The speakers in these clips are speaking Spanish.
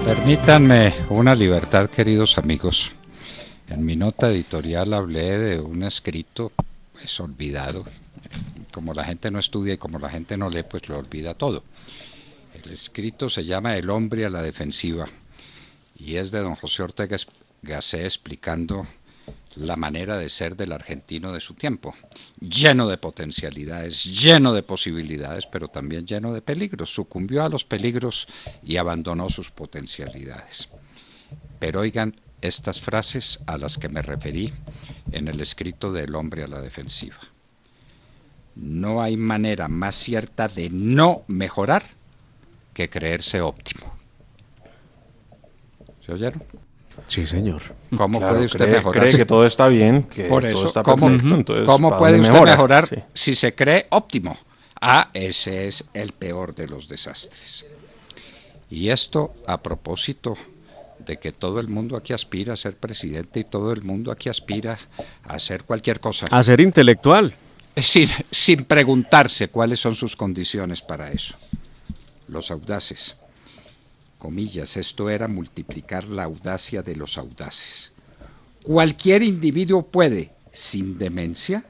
Permítanme una libertad, queridos amigos. En mi nota editorial hablé de un escrito pues olvidado. Como la gente no estudia y como la gente no lee, pues lo olvida todo. El escrito se llama El hombre a la defensiva y es de don José Ortega Gasset explicando la manera de ser del argentino de su tiempo, lleno de potencialidades, lleno de posibilidades, pero también lleno de peligros. Sucumbió a los peligros y abandonó sus potencialidades. Pero oigan estas frases a las que me referí en el escrito del hombre a la defensiva. No hay manera más cierta de no mejorar que creerse óptimo. ¿Se oyeron? Sí, señor. ¿Cómo puede usted mejorar? Cree que todo está bien, que por todo eso, está perfecto. Entonces, ¿cómo puede usted mejorar sí, si se cree óptimo? Ah, ese es el peor de los desastres. Y esto a propósito de que todo el mundo aquí aspira a ser presidente y todo el mundo aquí aspira a hacer cualquier cosa. A ser intelectual. Sin preguntarse cuáles son sus condiciones para eso. Los audaces. Comillas, esto era multiplicar la audacia de los audaces. Cualquier individuo puede, sin demencia,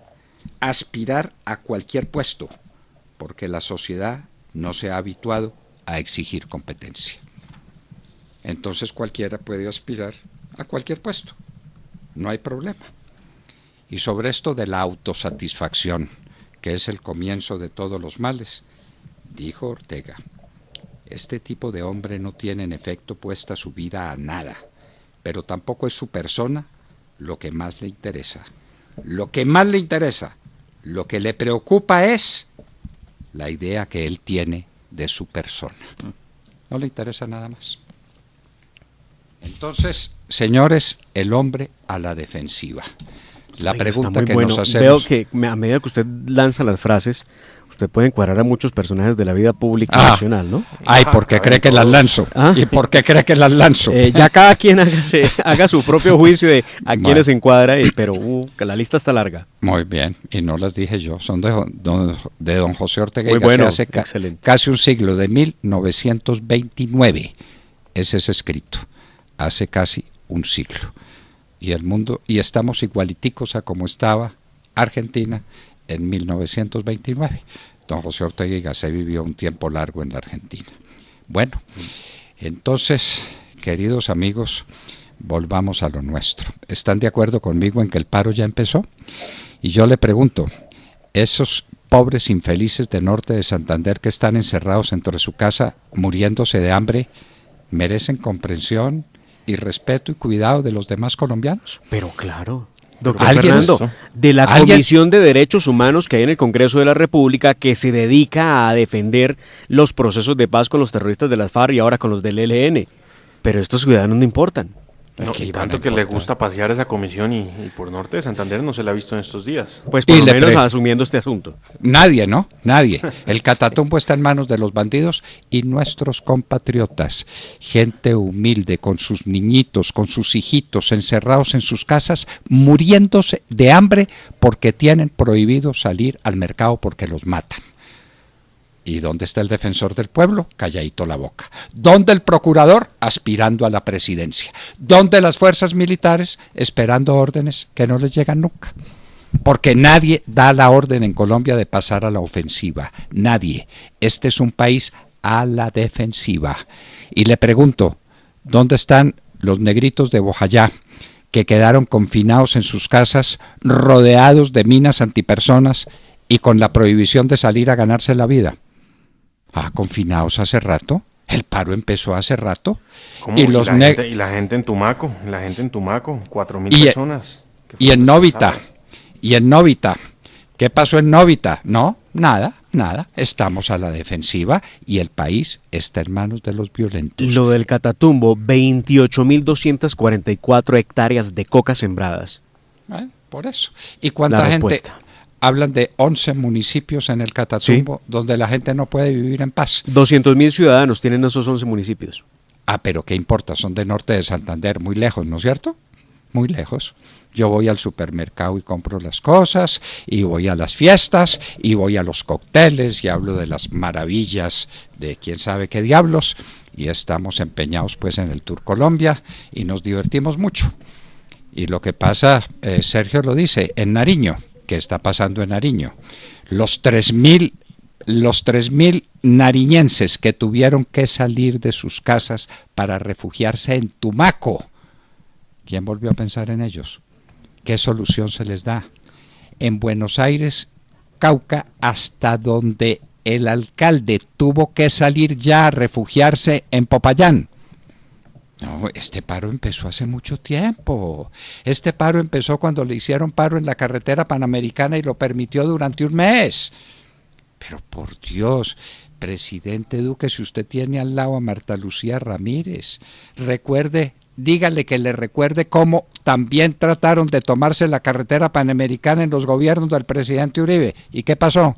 aspirar a cualquier puesto, porque la sociedad no se ha habituado a exigir competencia. Entonces cualquiera puede aspirar a cualquier puesto, no hay problema. Y sobre esto de la autosatisfacción, que es el comienzo de todos los males, dijo Ortega: este tipo de hombre no tiene en efecto puesta su vida a nada, pero tampoco es su persona lo que más le interesa. Lo que más le interesa, lo que le preocupa es la idea que él tiene de su persona. No le interesa nada más. Entonces, señores, el hombre a la defensiva. La pregunta que nos hacemos... Veo que a medida que usted lanza las frases, usted puede encuadrar a muchos personajes de la vida pública nacional, ¿no? Ay, ¿por qué cree que las lanzo? ¿Y por qué cree que las lanzo? Ya cada quien haga su propio juicio de a quiénes se encuadra, pero que la lista está larga. Muy bien, y no las dije yo, son de don José Ortega y Gasset hace casi un siglo, de 1929. Ese es escrito, hace casi un siglo. Y el mundo, y estamos igualiticos a como estaba Argentina en 1929. Don José Ortega y Gasset vivió un tiempo largo en la Argentina. Bueno, entonces, queridos amigos, volvamos a lo nuestro. ¿Están de acuerdo conmigo en que el paro ya empezó? Y yo le pregunto, esos pobres infelices del norte de Santander que están encerrados dentro de su casa, muriéndose de hambre, ¿merecen comprensión y respeto y cuidado de los demás colombianos? Pero claro, doctor Fernando, de la Comisión de Derechos Humanos que hay en el Congreso de la República, que se dedica a defender los procesos de paz con los terroristas de las FARC y ahora con los del ELN, pero estos ciudadanos no importan. No, y tanto que le gusta pasear esa comisión y por norte de Santander no se la ha visto en estos días. Pues por lo menos asumiendo este asunto. Nadie, ¿no? Nadie. El Catatumbo está en manos de los bandidos y nuestros compatriotas, gente humilde, con sus niñitos, con sus hijitos, encerrados en sus casas, muriéndose de hambre porque tienen prohibido salir al mercado porque los matan. ¿Y dónde está el defensor del pueblo? Calladito la boca. ¿Dónde el procurador? Aspirando a la presidencia. ¿Dónde las fuerzas militares? Esperando órdenes que no les llegan nunca. Porque nadie da la orden en Colombia de pasar a la ofensiva. Nadie. Este es un país a la defensiva. Y le pregunto, ¿dónde están los negritos de Bojayá que quedaron confinados en sus casas, rodeados de minas antipersonas y con la prohibición de salir a ganarse la vida? Confinados hace rato, el paro empezó hace rato. ¿Cómo? Y la gente en Tumaco, 4.000 personas. Y en Novita, ¿qué pasó en Novita? No, nada, estamos a la defensiva y el país está en manos de los violentos. Lo del Catatumbo, 28.244 hectáreas de coca sembradas. Por eso. ¿Y cuánta gente? Hablan de 11 municipios en el Catatumbo donde la gente no puede vivir en paz. 200.000 ciudadanos tienen esos 11 municipios. Pero ¿qué importa? Son de norte de Santander, muy lejos, ¿no es cierto? muy lejos. Yo voy al supermercado y compro las cosas, y voy a las fiestas, y voy a los cócteles, y hablo de las maravillas de quién sabe qué diablos, y estamos empeñados pues en el Tour Colombia, y nos divertimos mucho. Y lo que pasa, Sergio lo dice, en Nariño, ¿qué está pasando en Nariño? Los 3.000 nariñenses que tuvieron que salir de sus casas para refugiarse en Tumaco, ¿quién volvió a pensar en ellos? ¿Qué solución se les da? En Buenos Aires, Cauca, hasta donde el alcalde tuvo que salir ya a refugiarse en Popayán. No, este paro empezó hace mucho tiempo. Este paro empezó cuando le hicieron paro en la carretera Panamericana y lo permitió durante un mes. Pero por Dios, presidente Duque, si usted tiene al lado a Marta Lucía Ramírez, dígale que le recuerde cómo también trataron de tomarse la carretera Panamericana en los gobiernos del presidente Uribe. ¿Y qué pasó?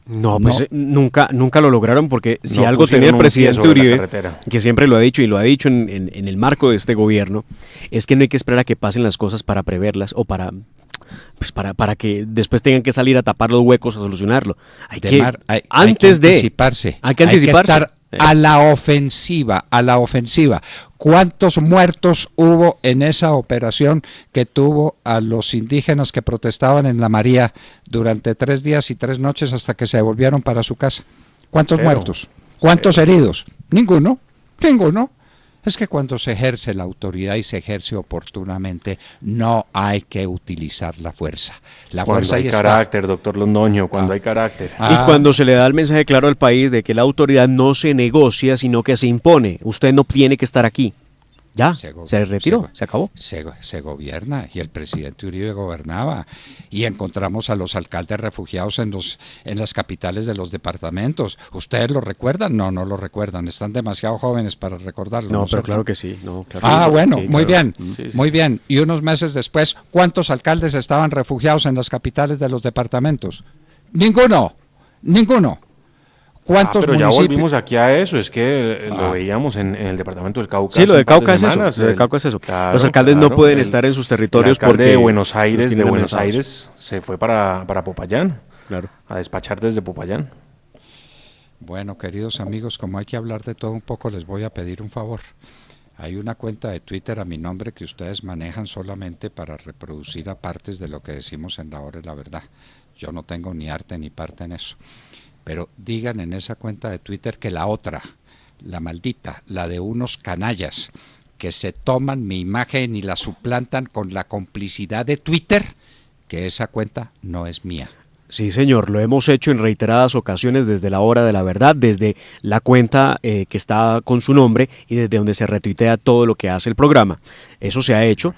No, pues nunca lo lograron, porque si algo tenía el presidente Uribe, que siempre lo ha dicho y lo ha dicho en el marco de este gobierno, es que no hay que esperar a que pasen las cosas para preverlas o para que después tengan que salir a tapar los huecos a solucionarlo. Hay que anticiparse. Hay que estar a la ofensiva. ¿Cuántos muertos hubo en esa operación que tuvo a los indígenas que protestaban en La María durante 3 días y 3 noches hasta que se devolvieron para su casa? ¿Cuántos muertos? ¿Cuántos heridos? Ninguno. Es que cuando se ejerce la autoridad y se ejerce oportunamente, no hay que utilizar la fuerza. Cuando hay carácter, doctor Londoño, cuando hay carácter. Y cuando se le da el mensaje claro al país de que la autoridad no se negocia, sino que se impone. Usted no tiene que estar aquí. Ya, se retiró, se acabó. Se gobierna, y el presidente Uribe gobernaba, y encontramos a los alcaldes refugiados en las capitales de los departamentos. ¿Ustedes lo recuerdan? No lo recuerdan, están demasiado jóvenes para recordarlo. No, pero claro que sí. Muy bien. Y unos meses después, ¿cuántos alcaldes estaban refugiados en las capitales de los departamentos? Ninguno. ¿Cuántos pero municipios? Ya volvimos aquí a eso, es que lo veíamos en el departamento del Cauca. Sí, lo del Cauca es eso. Claro, los alcaldes no pueden estar en sus territorios porque de Buenos Aires se fue para Popayán, a despachar desde Popayán. Bueno, queridos amigos, como hay que hablar de todo un poco, les voy a pedir un favor. Hay una cuenta de Twitter a mi nombre que ustedes manejan solamente para reproducir apartes de lo que decimos en La Hora de la Verdad. Yo no tengo ni arte ni parte en eso. Pero digan en esa cuenta de Twitter que la otra, la maldita, la de unos canallas que se toman mi imagen y la suplantan con la complicidad de Twitter, que esa cuenta no es mía. Sí, señor, lo hemos hecho en reiteradas ocasiones desde La Hora de la Verdad, desde la cuenta que está con su nombre y desde donde se retuitea todo lo que hace el programa. Eso se ha hecho.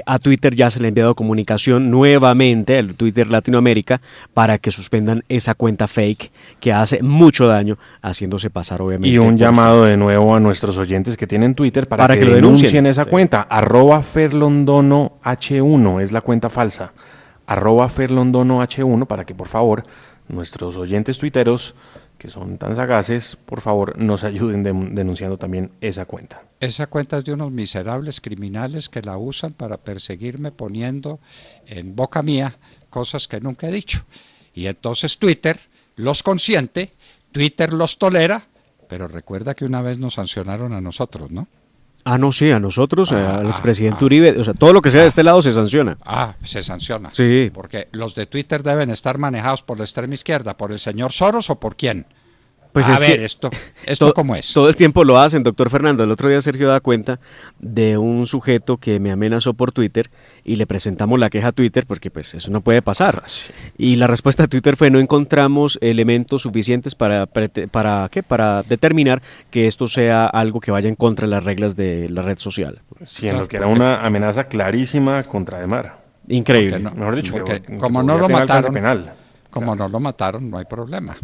A Twitter ya se le ha enviado comunicación nuevamente, al Twitter Latinoamérica, para que suspendan esa cuenta fake que hace mucho daño, haciéndose pasar obviamente. Y un llamado de nuevo a nuestros oyentes que tienen Twitter para que lo denuncien esa cuenta. @ferlondonoh1 es la cuenta falsa. @ferlondonoh1 para que por favor nuestros oyentes tuiteros que son tan sagaces, por favor nos ayuden denunciando también esa cuenta. Esa cuenta es de unos miserables criminales que la usan para perseguirme poniendo en boca mía cosas que nunca he dicho. Y entonces Twitter los consiente, Twitter los tolera, pero recuerda que una vez nos sancionaron a nosotros, ¿no? No, sí, a nosotros, al expresidente Uribe, o sea, todo lo que sea de este lado se sanciona. Se sanciona. Sí. Porque los de Twitter deben estar manejados por la extrema izquierda, ¿por el señor Soros o por quién? Pues esto ¿cómo es? Todo el tiempo lo hacen, doctor Fernando. El otro día Sergio da cuenta de un sujeto que me amenazó por Twitter y le presentamos la queja a Twitter porque pues eso no puede pasar. Sí. Y la respuesta de Twitter fue: no encontramos elementos suficientes para determinar que esto sea algo que vaya en contra de las reglas de la red social. Siendo que era una amenaza clarísima contra Ademar. Increíble. Mejor dicho, como no lo mataron, penal. Como no lo mataron, no hay problema.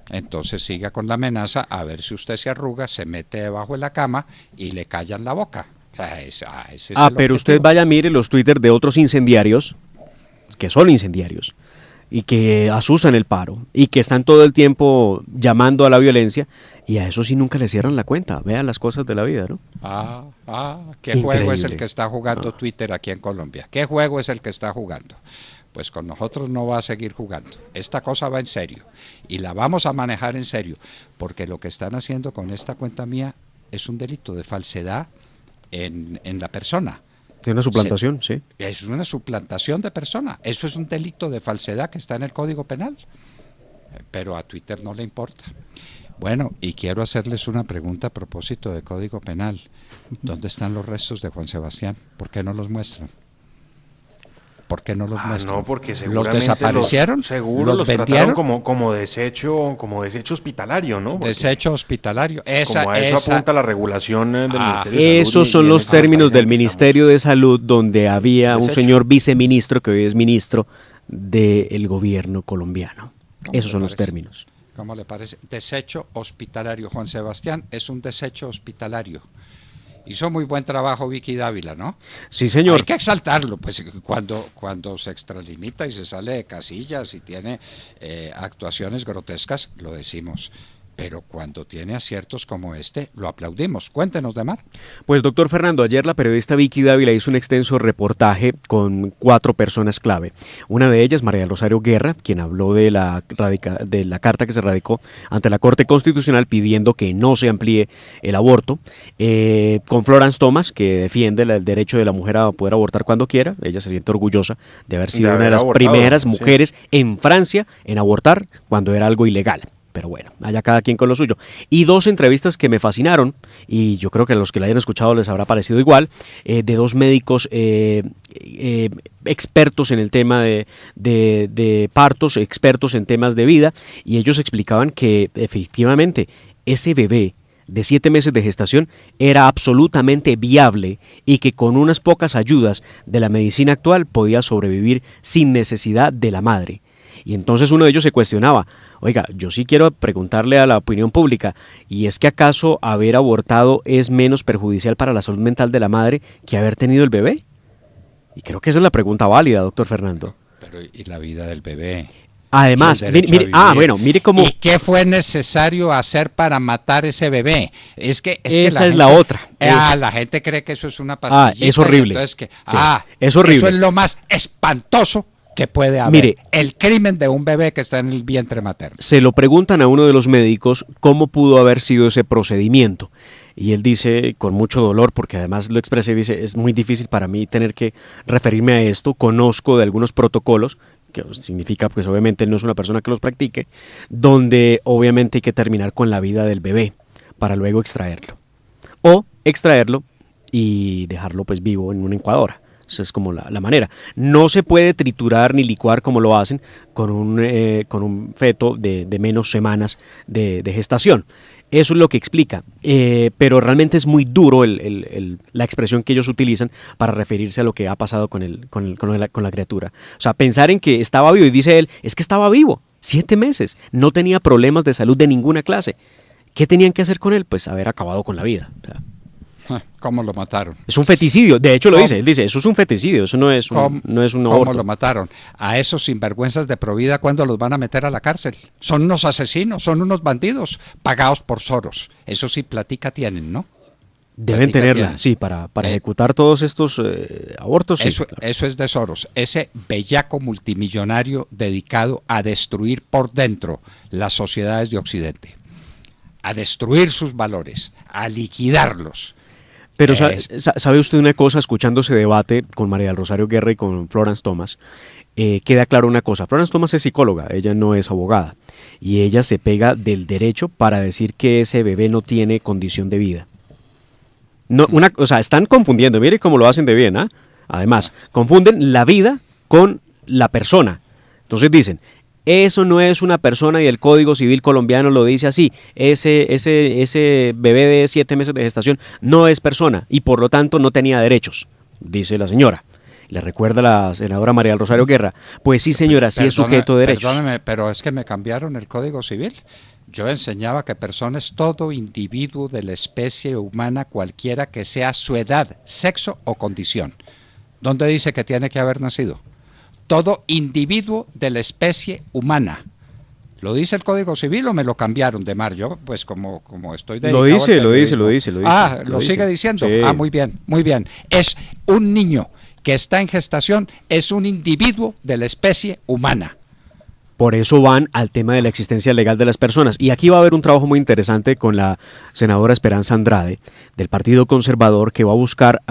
Entonces siga con la amenaza, a ver si usted se arruga, se mete debajo de la cama y le callan la boca. O sea, ese es el pero objetivo. usted vaya, mire los Twitter de otros incendiarios, que son incendiarios, y que asusan el paro, y que están todo el tiempo llamando a la violencia, Y a eso sí nunca le cierran la cuenta. Vean las cosas de la vida, ¿no? ¿Qué juego es el que está jugando Twitter aquí en Colombia? ¿Qué juego es el que está jugando? Pues con nosotros no va a seguir jugando. Esta cosa va en serio y la vamos a manejar en serio, porque lo que están haciendo con esta cuenta mía es un delito de falsedad en la persona. Es una suplantación, sí. Es una suplantación de persona. Eso es un delito de falsedad que está en el Código Penal. Pero a Twitter no le importa. Bueno, y quiero hacerles una pregunta a propósito de Código Penal. ¿Dónde están los restos de Juan Sebastián? ¿Por qué no los muestran? ¿Por qué no los muestran? No, porque seguramente los desaparecieron, seguro los vendieron como desecho hospitalario, ¿no? Porque desecho hospitalario. Como a eso apunta la regulación del Ministerio de Salud. Esos son los términos del Ministerio de Salud, donde había un señor viceministro que hoy es ministro del gobierno colombiano. Esos son los términos. ¿Cómo le parece? Desecho hospitalario. Juan Sebastián es un desecho hospitalario. Hizo muy buen trabajo Vicky Dávila, ¿no? Sí, señor. Hay que exaltarlo, pues cuando se extralimita y se sale de casillas y tiene actuaciones grotescas, lo decimos. Pero cuando tiene aciertos como este, lo aplaudimos. Cuéntenos, Demar. Pues, doctor Fernando, ayer la periodista Vicky Dávila hizo un extenso reportaje con 4 personas clave. Una de ellas, María del Rosario Guerra, quien habló de la carta que se radicó ante la Corte Constitucional pidiendo que no se amplíe el aborto. Con Florence Thomas, que defiende el derecho de la mujer a poder abortar cuando quiera. Ella se siente orgullosa de haber sido una de las primeras mujeres en Francia en abortar cuando era algo ilegal. Pero bueno, allá cada quien con lo suyo. Y 2 entrevistas que me fascinaron, y yo creo que a los que la hayan escuchado les habrá parecido igual, de 2 médicos expertos en el tema de partos, expertos en temas de vida, y ellos explicaban que efectivamente ese bebé de 7 meses de gestación era absolutamente viable y que con unas pocas ayudas de la medicina actual podía sobrevivir sin necesidad de la madre. Y entonces uno de ellos se cuestionaba, oiga, yo sí quiero preguntarle a la opinión pública, ¿y es que acaso haber abortado es menos perjudicial para la salud mental de la madre que haber tenido el bebé? Y creo que esa es la pregunta válida, doctor Fernando. Pero ¿y la vida del bebé? Además, mire cómo... ¿Y qué fue necesario hacer para matar ese bebé? Esa es la otra. La gente cree que eso es una pastillita. Es horrible. Es horrible. Eso es lo más espantoso que puede haber. Mire, el crimen de un bebé que está en el vientre materno. Se lo preguntan a uno de los médicos cómo pudo haber sido ese procedimiento. Y él dice, con mucho dolor, porque además lo expresa y dice, es muy difícil para mí tener que referirme a esto, conozco de algunos protocolos, que significa pues obviamente él no es una persona que los practique, donde obviamente hay que terminar con la vida del bebé para luego extraerlo. O extraerlo y dejarlo pues vivo en una incubadora. Esa es como la manera. No se puede triturar ni licuar como lo hacen con un feto de menos semanas de gestación. Eso es lo que explica, pero realmente es muy duro la expresión que ellos utilizan para referirse a lo que ha pasado con la criatura. O sea, pensar en que estaba vivo, y dice él, es que estaba vivo, 7 meses, no tenía problemas de salud de ninguna clase. ¿Qué tenían que hacer con él? Pues haber acabado con la vida. O sea, ¿cómo lo mataron? Es un feticidio, de hecho lo dice, él dice, eso es un feticidio, eso no es un aborto. ¿Cómo lo mataron? A esos sinvergüenzas de Provida, ¿cuándo los van a meter a la cárcel? Son unos asesinos, son unos bandidos, pagados por Soros. Eso sí, platica tienen, ¿no? Deben tenerla, sí, para ejecutar todos estos abortos. Eso, sí, claro. Eso es de Soros, ese bellaco multimillonario dedicado a destruir por dentro las sociedades de Occidente, a destruir sus valores, a liquidarlos. Pero ¿sabe usted una cosa? Escuchando ese debate con María del Rosario Guerra y con Florence Thomas, queda claro una cosa. Florence Thomas es psicóloga, ella no es abogada, y ella se pega del derecho para decir que ese bebé no tiene condición de vida. No, están confundiendo, mire cómo lo hacen de bien, ¿ah? Además, confunden la vida con la persona. Entonces dicen, eso no es una persona y el Código Civil colombiano lo dice así. Ese bebé de 7 meses de gestación no es persona y por lo tanto no tenía derechos, dice la señora. Le recuerda la senadora María del Rosario Guerra. Pues sí, señora, sí es sujeto de derechos. Perdóneme, pero es que me cambiaron el Código Civil. Yo enseñaba que persona es todo individuo de la especie humana, cualquiera que sea su edad, sexo o condición. ¿Dónde dice que tiene que haber nacido? Todo individuo de la especie humana. ¿Lo dice el Código Civil o me lo cambiaron de mar? Yo, pues como estoy dedicado lo dice. ¿Lo sigue diciendo? Sí. Muy bien. Es un niño que está en gestación, es un individuo de la especie humana. Por eso van al tema de la existencia legal de las personas. Y aquí va a haber un trabajo muy interesante con la senadora Esperanza Andrade, del Partido Conservador, que va a buscar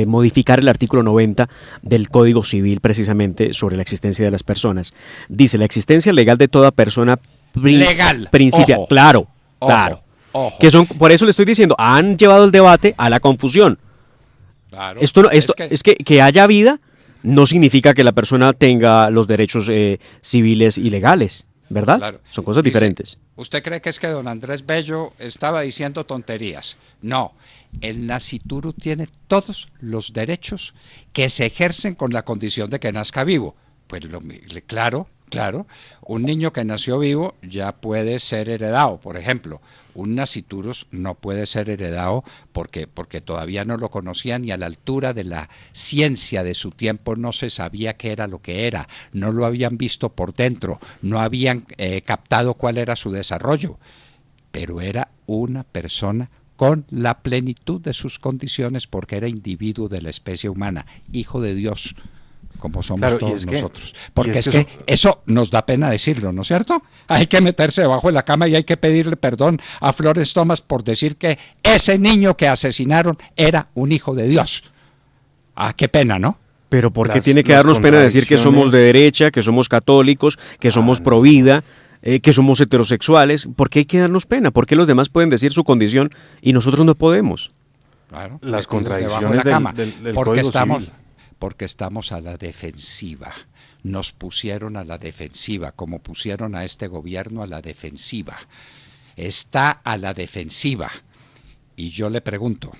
modificar el artículo 90 del Código Civil, precisamente sobre la existencia de las personas. Dice, la existencia legal de toda persona legal. Principia. Ojo. Claro. Que son, por eso le estoy diciendo, han llevado el debate a la confusión. Claro. Es que haya vida no significa que la persona tenga los derechos civiles y legales, ¿verdad? Claro. Son cosas diferentes. ¿Usted cree que es que don Andrés Bello estaba diciendo tonterías? No, el nascituru tiene todos los derechos que se ejercen con la condición de que nazca vivo. Pues claro, un niño que nació vivo ya puede ser heredado. Por ejemplo, un nasciturus no puede ser heredado porque todavía no lo conocían y a la altura de la ciencia de su tiempo no se sabía qué era lo que era, no lo habían visto por dentro, no habían captado cuál era su desarrollo, pero era una persona con la plenitud de sus condiciones porque era individuo de la especie humana, hijo de Dios, como somos todos nosotros. Porque es que eso nos da pena decirlo, ¿no es cierto? Hay que meterse debajo de la cama y hay que pedirle perdón a Flores Thomas por decir que ese niño que asesinaron era un hijo de Dios. Qué pena, ¿no? Pero ¿por qué tiene que darnos pena decir que somos de derecha, que somos católicos, que somos pro vida, que somos heterosexuales? ¿Por qué hay que darnos pena? ¿Por qué los demás pueden decir su condición y nosotros no podemos? Claro, las contradicciones del Código Civil. Porque estamos a la defensiva. Nos pusieron a la defensiva, como pusieron a este gobierno a la defensiva. Está a la defensiva. Y yo le pregunto,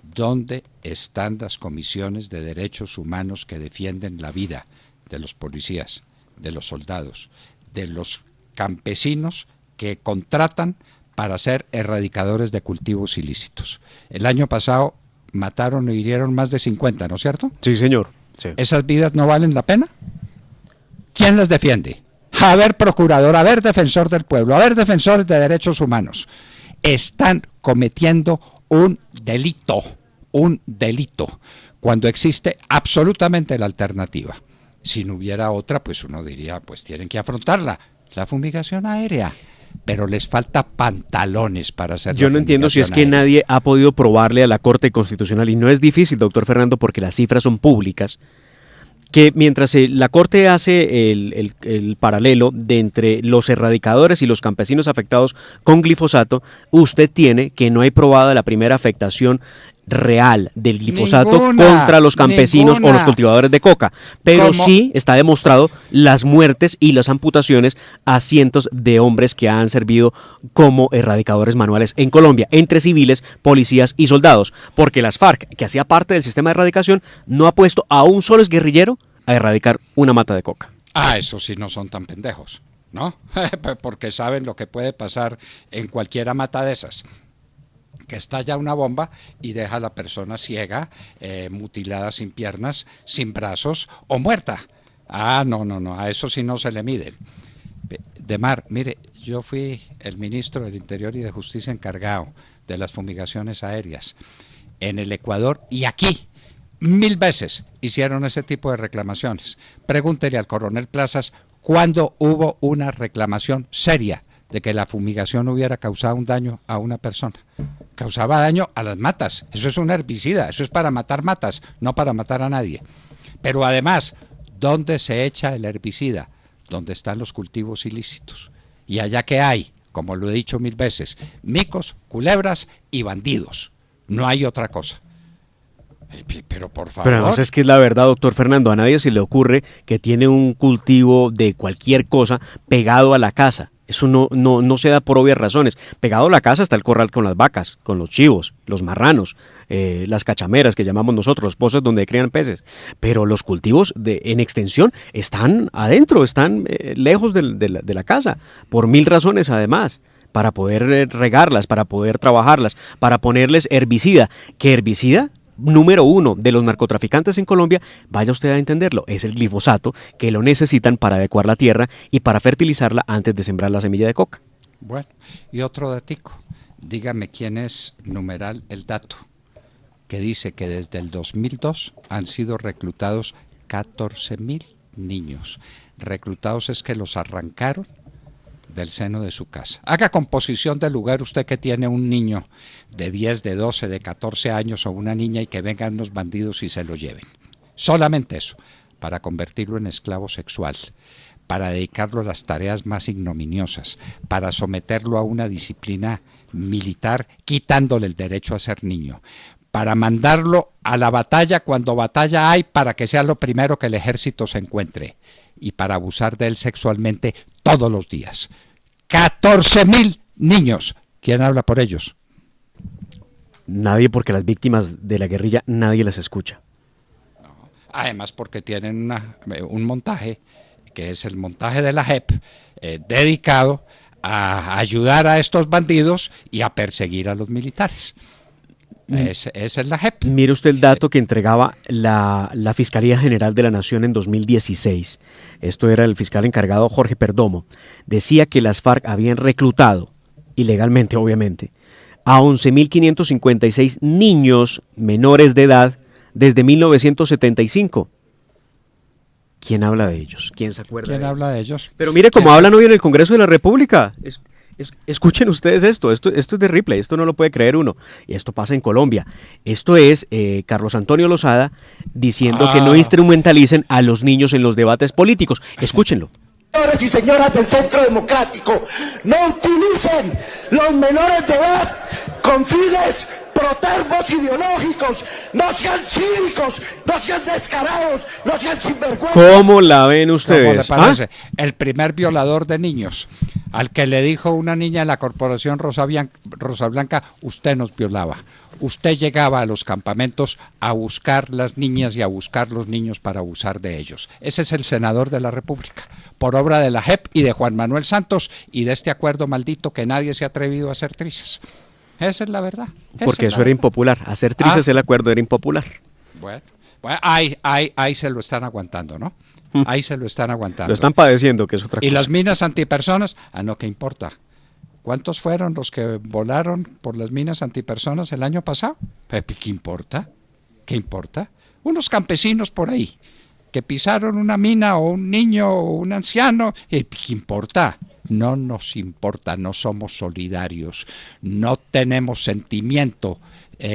¿dónde están las comisiones de derechos humanos que defienden la vida de los policías, de los soldados, de los campesinos que contratan para ser erradicadores de cultivos ilícitos? El año pasado mataron y hirieron más de 50, ¿no es cierto? Sí, señor. Sí. ¿Esas vidas no valen la pena? ¿Quién las defiende? A ver, procurador, a ver, defensor del pueblo, a ver, defensores de derechos humanos. Están cometiendo un delito, cuando existe absolutamente la alternativa. Si no hubiera otra, pues uno diría, pues tienen que afrontarla, la fumigación aérea. Pero les falta pantalones para hacer. Yo no entiendo si es que nadie ha podido probarle a la Corte Constitucional, y no es difícil, doctor Fernando, porque las cifras son públicas, que mientras la Corte hace el paralelo de entre los erradicadores y los campesinos afectados con glifosato, usted tiene que no hay probada la primera afectación real del glifosato contra los campesinos o los cultivadores de coca, pero sí está demostrado las muertes y las amputaciones a cientos de hombres que han servido como erradicadores manuales en Colombia, entre civiles, policías y soldados, porque las FARC, que hacía parte del sistema de erradicación, no ha puesto a un solo exguerrillero a erradicar una mata de coca. Eso sí no son tan pendejos, ¿no? Porque saben lo que puede pasar en cualquiera mata de esas, que estalla una bomba y deja a la persona ciega, mutilada, sin piernas, sin brazos o muerta. No, a eso sí no se le miden. Demar, mire, yo fui el ministro del Interior y de Justicia encargado de las fumigaciones aéreas en el Ecuador y aquí. 1000 veces hicieron ese tipo de reclamaciones. Pregúntele al coronel Plazas cuándo hubo una reclamación seria de que la fumigación hubiera causado un daño a una persona. Causaba daño a las matas. Eso es un herbicida, eso es para matar matas, no para matar a nadie. Pero además, ¿dónde se echa el herbicida? Donde están los cultivos ilícitos. Y allá que hay, como lo he dicho 1000 veces, micos, culebras y bandidos. No hay otra cosa. Pero por favor. Pero además es que es la verdad, doctor Fernando, a nadie se le ocurre que tiene un cultivo de cualquier cosa pegado a la casa. Eso no se da por obvias razones. Pegado a la casa está el corral con las vacas, con los chivos, los marranos, las cachameras que llamamos nosotros, los pozos donde crían peces. Pero los cultivos en extensión están adentro, están lejos de la casa, por 1000 razones además, para poder regarlas, para poder trabajarlas, para ponerles herbicida. ¿Qué herbicida? número uno de los narcotraficantes en Colombia, vaya usted a entenderlo, es el glifosato, que lo necesitan para adecuar la tierra y para fertilizarla antes de sembrar la semilla de coca. Bueno, y otro datico, dígame quién es numeral el dato, que dice que desde el 2002 han sido reclutados 14.000 niños. Reclutados es que los arrancaron del seno de su casa. Haga composición del lugar usted que tiene un niño de 10, de 12, de 14 años o una niña y que vengan unos bandidos y se lo lleven. Solamente eso, para convertirlo en esclavo sexual, para dedicarlo a las tareas más ignominiosas, para someterlo a una disciplina militar quitándole el derecho a ser niño, para mandarlo a la batalla cuando batalla hay para que sea lo primero que el ejército se encuentre y para abusar de él sexualmente todos los días. 14.000 niños. ¿Quién habla por ellos? Nadie, porque las víctimas de la guerrilla nadie las escucha. No. Además porque tienen un montaje, que es el montaje de la JEP, dedicado a ayudar a estos bandidos y a perseguir a los militares. Esa es la JEP. Mire usted el dato que entregaba la Fiscalía General de la Nación en 2016. Esto era el fiscal encargado Jorge Perdomo. Decía que las FARC habían reclutado, ilegalmente obviamente, a 11.556 niños menores de edad desde 1975. ¿Quién habla de ellos? ¿Quién se acuerda? ¿Quién habla de ellos? Pero mire cómo hablan hoy en el Congreso de la República. Escuchen ustedes esto es de Ripley, esto no lo puede creer uno, y esto pasa en Colombia. Esto es Carlos Antonio Lozada diciendo que no instrumentalicen a los niños en los debates políticos. Escúchenlo. Señores y señoras del Centro Democrático, no utilicen los menores de edad con fines protervos ideológicos, no sean cívicos, no sean descarados, no sean sinvergüenzas. ¿Cómo la ven ustedes? ¿Cómo le parece? El primer violador de niños, al que le dijo una niña en la corporación Rosa Blanca, usted nos violaba. Usted llegaba a los campamentos a buscar las niñas y a buscar los niños para abusar de ellos. Ese es el senador de la República, por obra de la JEP y de Juan Manuel Santos y de este acuerdo maldito que nadie se ha atrevido a hacer trizas. Esa es la verdad. Porque eso era impopular. Hacer trizas el acuerdo era impopular. Bueno, ahí se lo están aguantando, ¿no? Ahí se lo están aguantando. Lo están padeciendo, que es otra cosa. Y las minas antipersonas, no, ¿qué importa? ¿Cuántos fueron los que volaron por las minas antipersonas el año pasado? ¿Qué importa? ¿Qué importa? Unos campesinos por ahí que pisaron una mina o un niño o un anciano, ¿qué importa? No nos importa, no somos solidarios, no tenemos sentimiento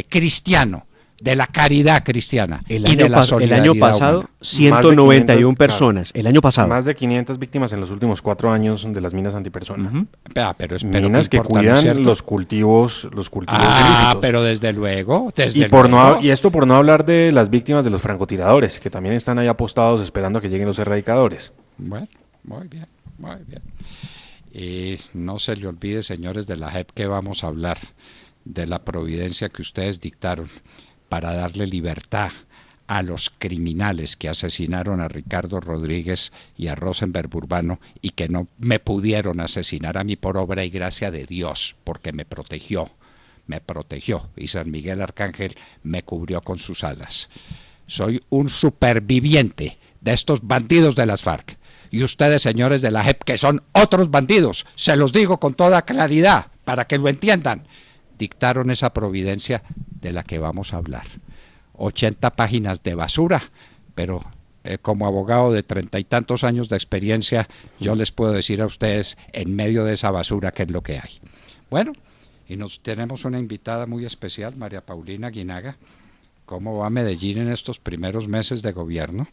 cristiano, de la caridad cristiana y de la solidaridad. El año pasado, humana. 191 personas, el año pasado. Más de 500 víctimas en los últimos 4 años de las minas antipersona. Pero minas que cuidan los cultivos ilícitos. Pero desde luego. Y esto por no hablar de las víctimas de los francotiradores, que también están ahí apostados esperando a que lleguen los erradicadores. Bueno, muy bien, muy bien. Y no se le olvide, señores de la JEP, que vamos a hablar de la providencia que ustedes dictaron para darle libertad a los criminales que asesinaron a Ricardo Rodríguez y a Rosenberg Urbano y que no me pudieron asesinar a mí por obra y gracia de Dios, porque me protegió y San Miguel Arcángel me cubrió con sus alas. Soy un superviviente de estos bandidos de las FARC. Y ustedes, señores de la JEP, que son otros bandidos, se los digo con toda claridad, para que lo entiendan, dictaron esa providencia de la que vamos a hablar. 80 páginas de basura, pero como abogado de 30 y tantos años de experiencia, yo les puedo decir a ustedes, en medio de esa basura, qué es lo que hay. Bueno, y nos tenemos una invitada muy especial, María Paulina Guinaga. ¿Cómo va Medellín en estos primeros meses de gobierno?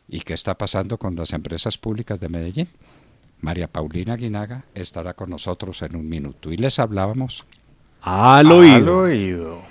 ¿Y qué está pasando con las empresas públicas de Medellín? María Paulina Guinaga estará con nosotros en un minuto. Y les hablábamos al oído.